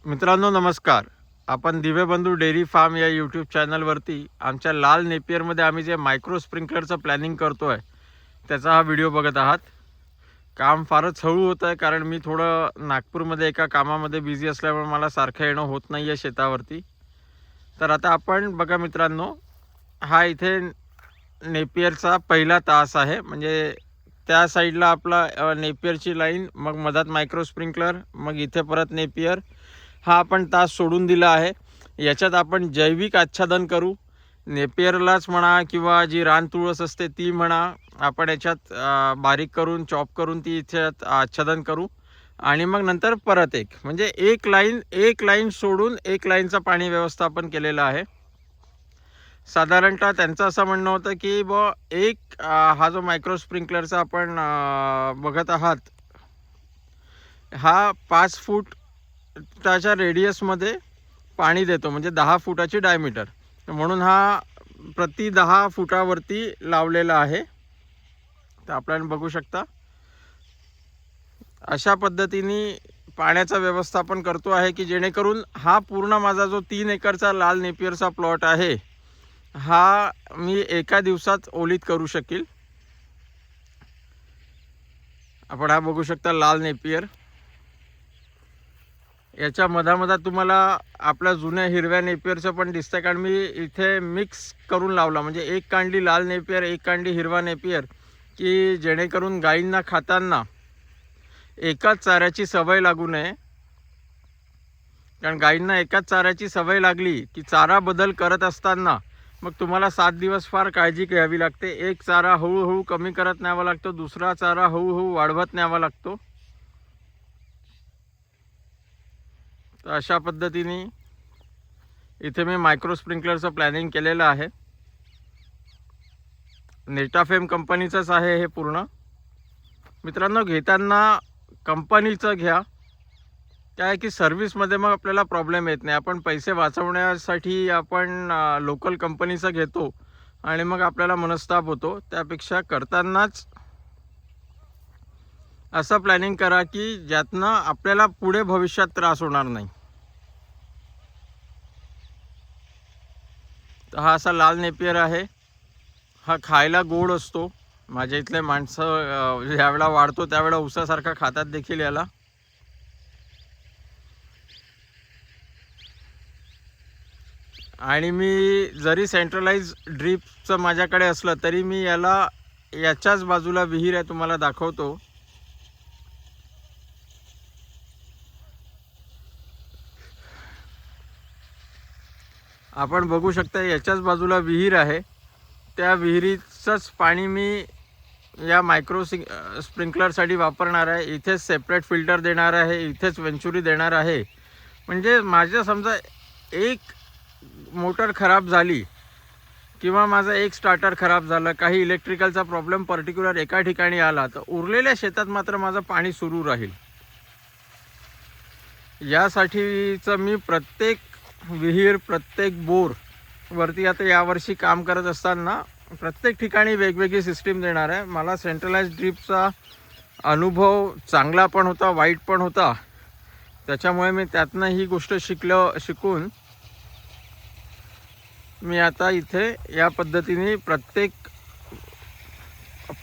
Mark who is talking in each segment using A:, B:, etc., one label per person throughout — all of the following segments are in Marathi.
A: मित्रांनो नमस्कार. आपण दिव्यबंधू डेअरी फार्म या यूट्यूब चॅनलवरती आमच्या लाल नेपियरमध्ये आम्ही जे मायक्रो स्प्रिंकलरचं प्लॅनिंग करतो आहे त्याचा हा व्हिडिओ बघत आहात. काम फारच हळू होतं आहे कारण मी थोडं नागपूरमध्ये एका कामामध्ये बिझी असल्यामुळे मला सारखं येणं होत नाही आहे शेतावरती. तर आता आपण बघा मित्रांनो, हा इथे नेपियरचा पहिला तास आहे. म्हणजे त्या साईडला आपला नेपियरची लाईन, मग मधात मायक्रो स्प्रिंकलर, मग इथे परत नेपियर. हा आपण तास सोडून दिला आहे. याच्यात आपण जैविक आच्छादन करू. नेपियरलाच म्हणा किंवा जी रान तुळस असते ती म्हणा, आपण याच्यात बारीक करून चॉप करून ती इथे आच्छादन करू. आणि मग नंतर परत म्हणजे एक लाईन सोडून एक लाईनचं पाणी व्यवस्थापन केलेलं आहे. साधारणतः त्यांचं असं म्हणणं होतं की हा जो मायक्रो स्प्रिंकलरचा आपण बघत आहात, हा 5 फूटाच्या रेडियसमध्ये पाणी देतो, म्हणजे 10 फुटाची डायमीटर. म्हणून हा प्रति 10 फुटावरती लावलेला आहे. तर आपण बघू शकता अशा पद्धतीने पाण्याचं व्यवस्थापन करतो आहे की जेणेकरून हा पूर्ण माझा जो 3 एकरचा लाल नेपियरचा प्लॉट आहे हा मी एका दिवसात ओलीत करू शकेल. आपण हा बघू शकता लाल नेपियर. याच्या मधामधात तुम्हाला आपल्या जुन्या हिरव्या नेपियरचं पण दिसतंय, कारण मी इथे मिक्स करून लावला. म्हणजे एक कांडी लाल नेपियर, एक कांडी हिरवा नेपियर, की जेणेकरून गाईंना खाताना एकाच चाऱ्याची सवय लागू नये. कारण गाईंना एकाच चाऱ्याची सवय लागली की चारा बदल करत असताना मग तुम्हाला 7 दिवस फार काळजी घ्यावी लागते. एक चारा हळूहळू कमी करत न्यावा लागतो, दुसरा चारा हळूहळू वाढवत न्यावा लागतो. तर अशा पद्धतीने इथे मी मायक्रो स्प्रिंकलरचं प्लॅनिंग केलेलं आहे. नेटाफेम कंपनीचंच आहे हे पूर्ण. मित्रांनो, घेताना कंपनीचं घ्या. काय की सर्व्हिसमध्ये मग आपल्याला प्रॉब्लेम येत नाही. आपण पैसे वाचवण्यासाठी आपण लोकल कंपनीचं घेतो आणि मग आपल्याला मनस्ताप होतो. त्यापेक्षा करतानाच असं प्लॅनिंग करा की ज्यातनं आपल्याला पुढे भविष्यात त्रास होणार नाही. तर हा असा लाल नेपियर आहे. हा खायला गोड असतो. माझ्या इथले माणसं ज्यावेळेला वाढतो त्यावेळेला उसासारखा खातात देखील याला. आणि मी जरी सेंट्रलाइज ड्रीपचं माझ्याकडे असलं तरी मी याला याच्याच बाजूला विहीर आहे, तुम्हाला दाखवतो. आपण बघू शकता याच्याच बाजूला विहीर आहे. त्या विहिरीचंच पाणी मी या मायक्रो स्प्रिंकलरसाठी वापरणार आहे. इथेच सेपरेट फिल्टर देणार आहे, इथेच वेंचुरी देणार आहे. म्हणजे माझ्या समजा एक मोटर खराब झाली किंवा माझा एक स्टार्टर खराब झालं, काही इलेक्ट्रिकलचा प्रॉब्लेम पर्टिक्युलर एका ठिकाणी आला, तर उरलेल्या शेतात मात्र माझं पाणी सुरू राहील. यासाठीचं मी प्रत्येक विहीर, प्रत्येक बोर वरती आता यावर्षी काम करत असताना प्रत्येक ठिकाणी वेगवेगळी सिस्टीम देणार आहे. मला सेंट्रलाइज ड्रीपचा अनुभव चांगला पण होता, वाईट पण होता. त्याच्यामुळे मी त्यातनं ही गोष्ट शिकून मी आता इथे या पद्धतीने प्रत्येक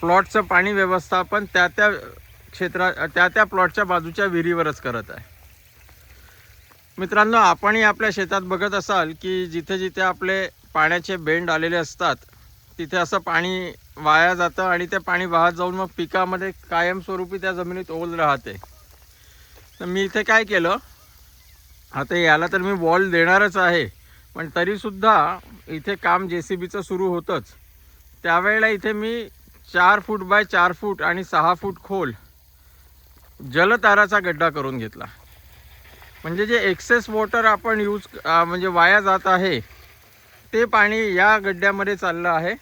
A: प्लॉटचं पाणी व्यवस्थापन त्या प्लॉटच्या बाजूच्या विहिरीवरच करत आहे. मित्रांनो, आपणही आपल्या शेतात बघत असाल की जिथे जिथे आपले पाण्याचे बेंड आलेले असतात तिथे असं पाणी वाया जातं आणि ते पाणी वाहत जाऊन मग पिकामध्ये कायमस्वरूपी त्या जमिनीत ओल राहते. तर मी इथे काय केलं, आता याला तर मी वॉल देणारच आहे, पण तरीसुद्धा इथे काम JCBचं सुरू होतंच. त्यावेळेला इथे मी 4 फूट बाय 4 फूट आणि 6 फूट खोल जलताराचा गड्डा करून घेतला. म्हणजे जे एक्सेस वॉटर आपण म्हणजे वाया जात आहे ते पाणी या गड्ड्यामध्ये चाललं आहे.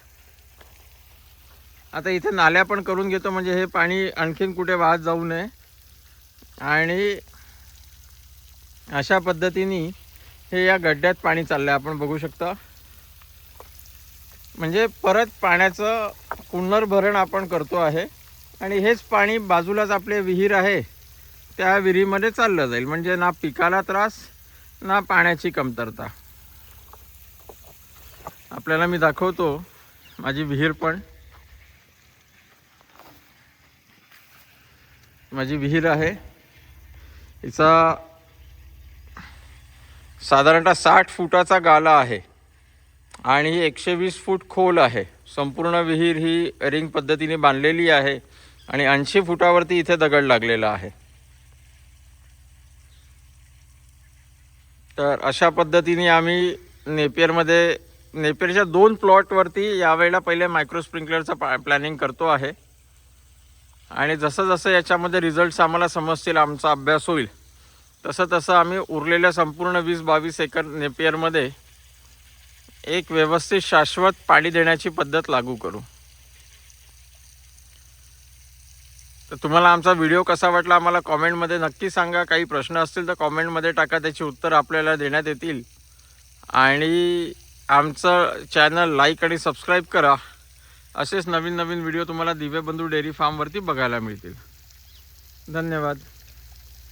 A: आता इथे नाल्या पण करून घेतो म्हणजे हे पाणी आणखीन कुठे वाहत जाऊ नये. आणि अशा पद्धतीने हे या गड्ड्यात पाणी चाललं आहे, आपण बघू शकता. म्हणजे परत पाण्याचं पुनर्भरण आपण करतो आहे. आणि हेच पाणी बाजूलाच आपले विहीर आहे त्या विहिरीमध्ये चाललं जाईल, म्हणजे ना पिकाला त्रास ना पाण्याची कमतरता. आपल्याला मी दाखवतो माझी विहीर पण. माझी विहीर आहे, हिचा साधारणतः 60 फुटाचा गाला आहे आणि 120 फूट खोल आहे. संपूर्ण विहीर ही रिंग पद्धतीने बांधलेली आहे आणि 80 फुटावरती इथे दगड लागलेला आहे. तर अशा पद्धतीने आम्ही नेपियरच्या 2 प्लॉटवरती यावेळेला पहिले मायक्रो स्प्रिंकलरचं प्लॅनिंग करतो आहे. आणि जसं जसं याच्यामध्ये रिझल्ट्स आम्हाला समजतील, आमचा अभ्यास होईल, तसं तसं आम्ही उरलेल्या संपूर्ण 20-22 एकर नेपियरमध्ये एक व्यवस्थित शाश्वत पाणी देण्याची पद्धत लागू करू. तर तुम्हाला आमचा व्हिडिओ कसा वाटला आम्हाला कॉमेंटमध्ये नक्की सांगा. काही प्रश्न असतील तर कॉमेंटमध्ये टाका, त्याची उत्तर आपल्याला देण्यात येतील. आणि आमचं चॅनल लाईक आणि सबस्क्राईब करा. असेच नवीन नवीन व्हिडिओ तुम्हाला दिव्यबंधू डेअरी फार्मवरती बघायला मिळतील. धन्यवाद.